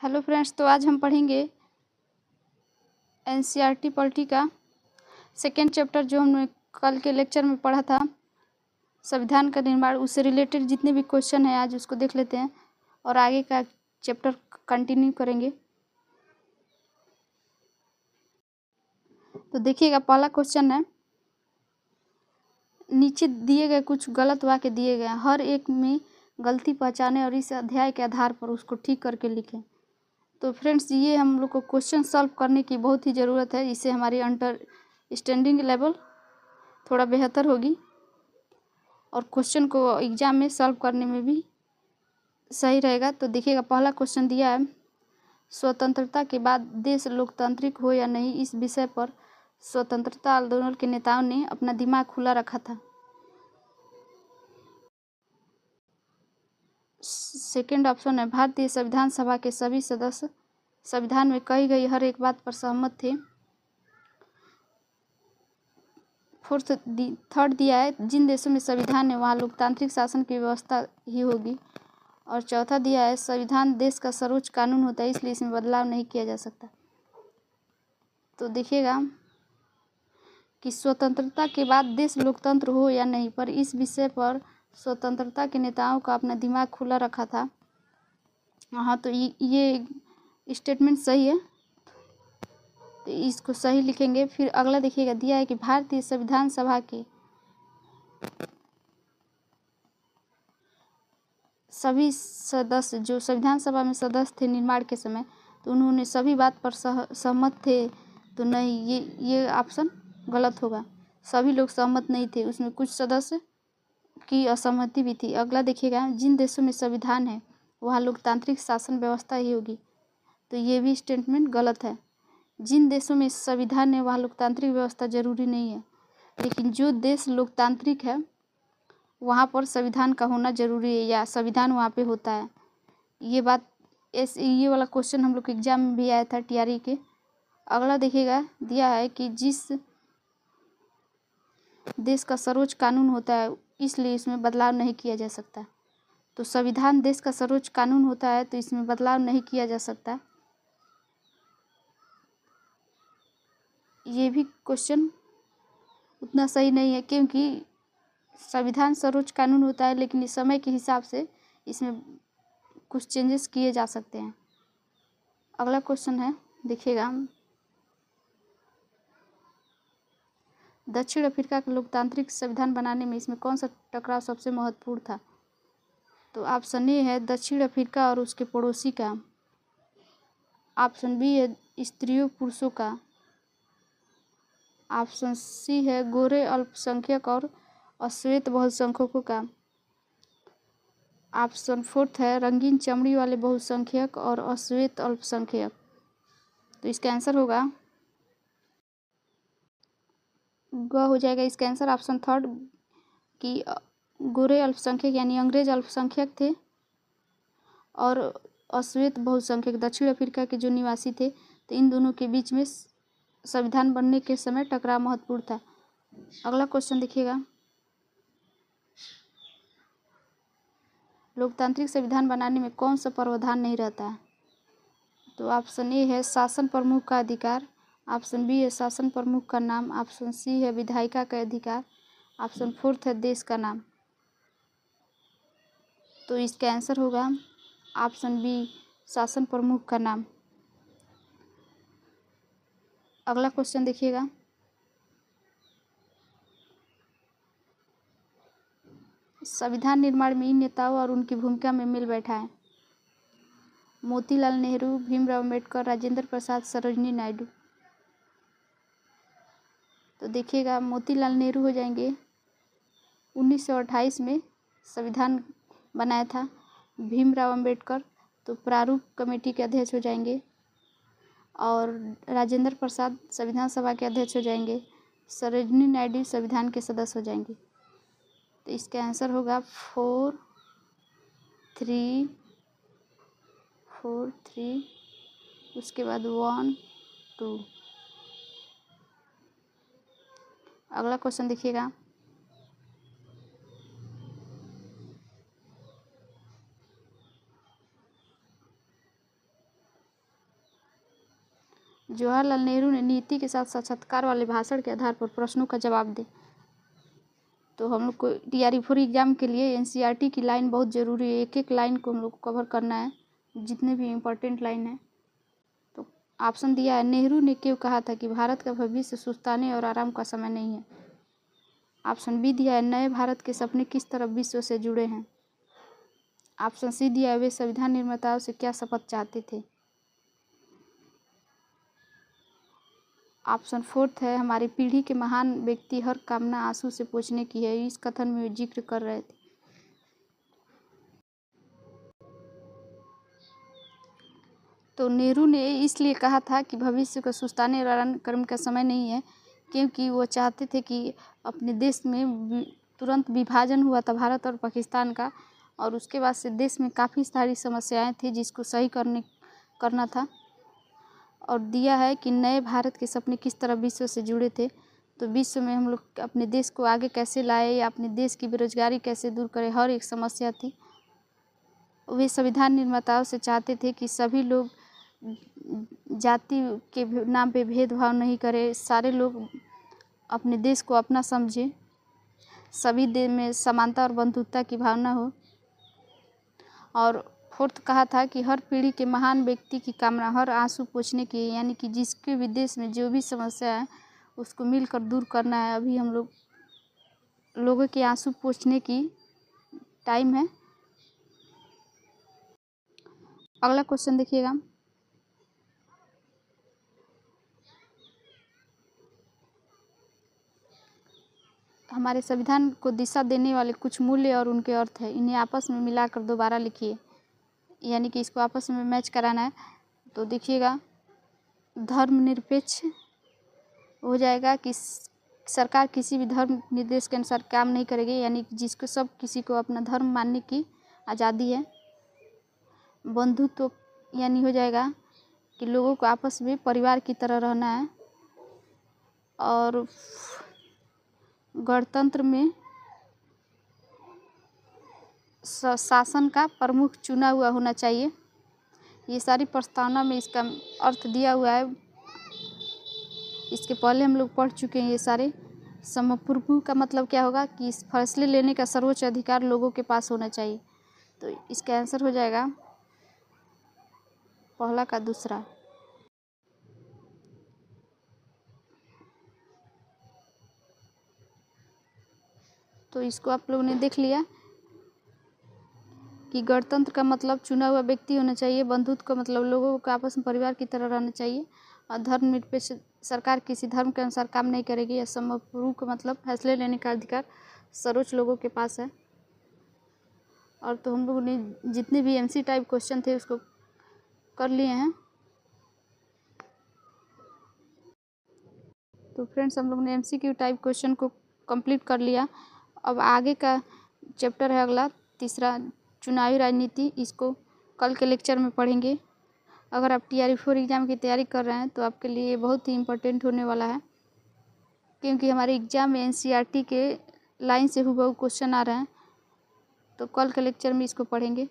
Hello friends, तो आज हम पढ़ेंगे एनसीईआरटी पॉलिटी का सेकेंड चैप्टर जो हमने कल के लेक्चर में पढ़ा था, संविधान का निर्माण। उससे रिलेटेड जितने भी क्वेश्चन हैं आज उसको देख लेते हैं और आगे का चैप्टर कंटिन्यू करेंगे। तो देखिएगा, पहला क्वेश्चन है, नीचे दिए गए कुछ गलत वाक्य दिए गए हैं, हर एक में गलती पहचाने और इस अध्याय के आधार पर उसको ठीक करके लिखें। तो फ्रेंड्स, ये हम लोग को क्वेश्चन सॉल्व करने की बहुत ही ज़रूरत है। इससे हमारी अंडरस्टैंडिंग लेवल थोड़ा बेहतर होगी और क्वेश्चन को एग्ज़ाम में सॉल्व करने में भी सही रहेगा। तो देखिएगा, पहला क्वेश्चन दिया है, स्वतंत्रता के बाद देश लोकतांत्रिक हो या नहीं, इस विषय पर स्वतंत्रता आंदोलन के नेताओं ने अपना दिमाग खुला रखा था। सेकेंड ऑप्शन है, भारतीय संविधान सभा के सभी सदस्य संविधान में कही गई हर एक बात पर सहमत थे। थर्ड दिया है, जिन देशों में संविधान है वहाँ लोकतांत्रिक शासन की व्यवस्था ही होगी। और चौथा दिया है, संविधान देश का सर्वोच्च कानून होता है, इसलिए इसमें बदलाव नहीं किया जा सकता। तो देखिएगा कि स्वतंत्रता के बाद देश लोकतंत्र हो या नहीं, पर इस विषय पर स्वतंत्रता के नेताओं का अपना दिमाग खुला रखा था। हाँ, तो ये स्टेटमेंट सही है, तो इसको सही लिखेंगे। फिर अगला देखिएगा, दिया है कि भारतीय संविधान सभा के सभी सदस्य जो संविधान सभा में सदस्य थे निर्माण के समय, तो उन्होंने सभी बात पर सहमत थे। तो नहीं, ये ऑप्शन गलत होगा। सभी लोग सहमत नहीं थे, उसमें कुछ सदस्य की असहमति भी थी। अगला देखिएगा, जिन देशों में संविधान है वहाँ लोकतांत्रिक शासन व्यवस्था ही होगी। तो ये भी स्टेटमेंट गलत है। जिन देशों में संविधान है वहाँ लोकतांत्रिक व्यवस्था जरूरी नहीं है, लेकिन जो देश लोकतांत्रिक है वहाँ पर संविधान का होना जरूरी है या संविधान वहाँ पे होता है। ये बात ये वाला क्वेश्चन हम लोग के एग्जाम में भी आया था टीआरई के। अगला देखिएगा, दिया है कि जिस देश का सर्वोच्च कानून होता है इसलिए इसमें बदलाव नहीं किया जा सकता। तो संविधान देश का सर्वोच्च कानून होता है, तो इसमें बदलाव नहीं किया जा सकता। ये भी क्वेश्चन उतना सही नहीं है, क्योंकि संविधान सर्वोच्च कानून होता है, लेकिन इस समय के हिसाब से इसमें कुछ चेंजेस किए जा सकते हैं। अगला क्वेश्चन है, देखिएगा, दक्षिण अफ्रीका का लोकतांत्रिक संविधान बनाने में इसमें कौन सा टकराव सबसे महत्वपूर्ण था। तो ऑप्शन ए है दक्षिण अफ्रीका और उसके पड़ोसी का। ऑप्शन बी है स्त्रियों पुरुषों का। ऑप्शन सी है गोरे अल्पसंख्यक और अश्वेत बहुसंख्यकों का। ऑप्शन फोर्थ है रंगीन चमड़ी वाले बहुसंख्यक और अश्वेत अल्पसंख्यक। तो इसका आंसर होगा ग हो जाएगा इसका आंसर ऑप्शन थर्ड, कि गोरे अल्पसंख्यक यानी अंग्रेज अल्पसंख्यक थे और अश्वेत बहुसंख्यक दक्षिण अफ्रीका के जो निवासी थे। तो इन दोनों के बीच में संविधान बनने के समय टकराव महत्वपूर्ण था। अगला क्वेश्चन देखिएगा, लोकतांत्रिक संविधान बनाने में कौन सा प्रावधान नहीं रहता है। तो ऑप्शन ए है शासन प्रमुख का अधिकार। ऑप्शन बी है शासन प्रमुख का नाम। ऑप्शन सी है विधायिका का अधिकार। ऑप्शन फोर्थ है देश का नाम। तो इसका आंसर होगा ऑप्शन बी, शासन प्रमुख का नाम। अगला क्वेश्चन देखिएगा, संविधान निर्माण में इन नेताओं और उनकी भूमिका में मिल बैठा है। मोतीलाल नेहरू, भीमराव अम्बेडकर, राजेंद्र प्रसाद, सरोजिनी नायडू। तो देखिएगा, मोतीलाल नेहरू हो जाएंगे, 1928 में संविधान बनाया था। भीमराव अम्बेडकर तो प्रारूप कमेटी के अध्यक्ष हो जाएंगे और राजेंद्र प्रसाद संविधान सभा के अध्यक्ष हो जाएंगे। सरोजिनी नायडू संविधान के सदस्य हो जाएंगे। तो इसका आंसर होगा 4, 3, उसके बाद 1, 2। अगला क्वेश्चन देखिएगा, जवाहरलाल नेहरू ने नीति के साथ साक्षात्कार वाले भाषण के आधार पर प्रश्नों का जवाब दे। तो हम लोग को TRE4 एग्जाम के लिए NCERT की लाइन बहुत ज़रूरी है। एक एक लाइन को हम लोग को कवर करना है, जितने भी इम्पोर्टेंट लाइन है। तो ऑप्शन दिया है, नेहरू ने क्यों कहा था कि भारत का भविष्य सुस्ताने और आराम का समय नहीं है। ऑप्शन बी दिया है, नए भारत के सपने किस तरह विश्व से जुड़े हैं। ऑप्शन सी दिया है, वे संविधान निर्माताओं से क्या शपथ चाहते थे। ऑप्शन फोर्थ है, हमारी पीढ़ी के महान व्यक्ति हर कामना आंसू से पोंछने की है। इस कथन में वे जिक्र कर रहे थे। तो नेहरू ने इसलिए कहा था कि भविष्य को सुस्ताने और आराम कर्म का समय नहीं है, क्योंकि वो चाहते थे कि अपने देश में तुरंत विभाजन हुआ था भारत और पाकिस्तान का, और उसके बाद से देश में काफ़ी सारी समस्याएं थी जिसको सही करना था। और दिया है कि नए भारत के सपने किस तरह विश्व से जुड़े थे। तो विश्व में हम लोग अपने देश को आगे कैसे लाए या अपने देश की बेरोजगारी कैसे दूर करें, हर एक समस्या थी। वे संविधान निर्माताओं से चाहते थे कि सभी लोग जाति के नाम पे भेदभाव नहीं करें, सारे लोग अपने देश को अपना समझें, सभी देश में समानता और बंधुत्व की भावना हो। और फोर्थ कहा था कि हर पीढ़ी के महान व्यक्ति की कामना हर आंसू पोंछने की, यानी कि जिसके भी देश में जो भी समस्या है उसको मिलकर दूर करना है। अभी हम लोगों के आंसू पोंछने की टाइम है। अगला क्वेश्चन देखिएगा, हमारे संविधान को दिशा देने वाले कुछ मूल्य और उनके अर्थ है, इन्हें आपस में मिलाकर दोबारा लिखिए। यानी कि इसको आपस में मैच कराना है। तो देखिएगा, धर्मनिरपेक्ष हो जाएगा कि सरकार किसी भी धर्म निर्देश के अनुसार काम नहीं करेगी, यानी जिसको सब किसी को अपना धर्म मानने की आज़ादी है। बंधुत्व यानी हो जाएगा कि लोगों को आपस में परिवार की तरह रहना है। और गणतंत्र में शासन का प्रमुख चुना हुआ होना चाहिए। ये सारी प्रस्तावना में इसका अर्थ दिया हुआ है, इसके पहले हम लोग पढ़ चुके हैं ये सारे। समप्रभु का मतलब क्या होगा कि इस फैसले लेने का सर्वोच्च अधिकार लोगों के पास होना चाहिए। तो इसका आंसर हो जाएगा पहला का दूसरा। तो इसको आप लोगों ने देख लिया कि गणतंत्र का मतलब चुना हुआ व्यक्ति होना चाहिए, बंधुत्व का मतलब लोगों को आपस में परिवार की तरह रहना चाहिए, और धर्मनिरपेक्ष सरकार किसी धर्म के अनुसार काम नहीं करेगी। या समप्रभु का मतलब फैसले लेने का अधिकार सर्वोच्च लोगों के पास है। और तो हम लोगों ने जितने भी MC टाइप क्वेश्चन थे उसको कर लिए हैं। तो फ्रेंड्स, हम लोग ने MCQ टाइप क्वेश्चन को कंप्लीट कर लिया। अब आगे का चैप्टर है अगला तीसरा, चुनावी राजनीति। इसको कल के लेक्चर में पढ़ेंगे। अगर आप TRE4 एग्ज़ाम की तैयारी कर रहे हैं तो आपके लिए बहुत ही इम्पोर्टेंट होने वाला है, क्योंकि हमारे एग्ज़ाम में NCERT के लाइन से हुबहू क्वेश्चन आ रहे हैं। तो कल के लेक्चर में इसको पढ़ेंगे।